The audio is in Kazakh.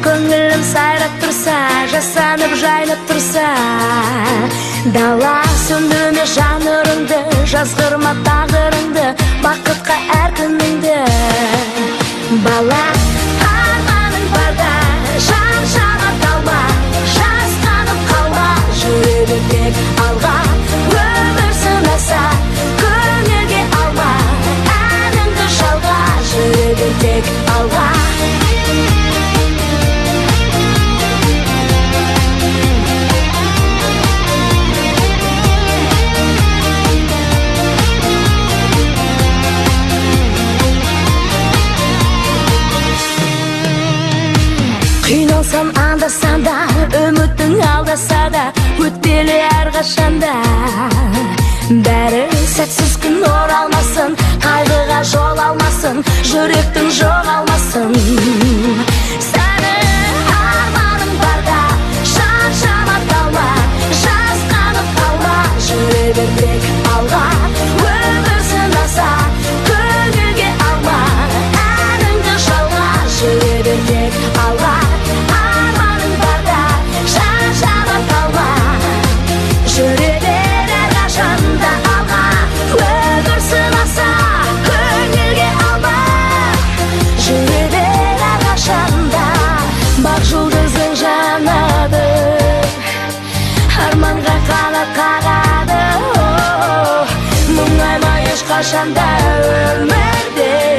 көңілім сайрап тұрса, жасанып жайнап тұрса, дала сөндірме жанырыңды, жазғырма тағдырыңды, бақытқа әр күніңді. Бала, арманың барда жан жама талма, жасқанып қалма, жүре тек алға. Өмір сынаса көңілге алма, әніңді жалға, жүре тек алға. Қиналсам анда-санда, үміттің алдаса да, өтпелі әрқашанда. Бәрі сәтсіз күн оралмасын, қайғыға жол алмасын, жүректің жоғалмасын. Сәні арманың барда, жан жама талма, жасқанып қалма, жүре тек алға. Өмір сынаса көңілге алма, әніңді жалға, жүре тек алға. Арманың барда жан жама талма, жүре бер әрқашанда алға. Өмір сынаса көңілге алма, жүре бер әрқашанда. Бақ жұлдызың жанады, арманға қанат қағады. Мұңайма ешқашанда өмірде.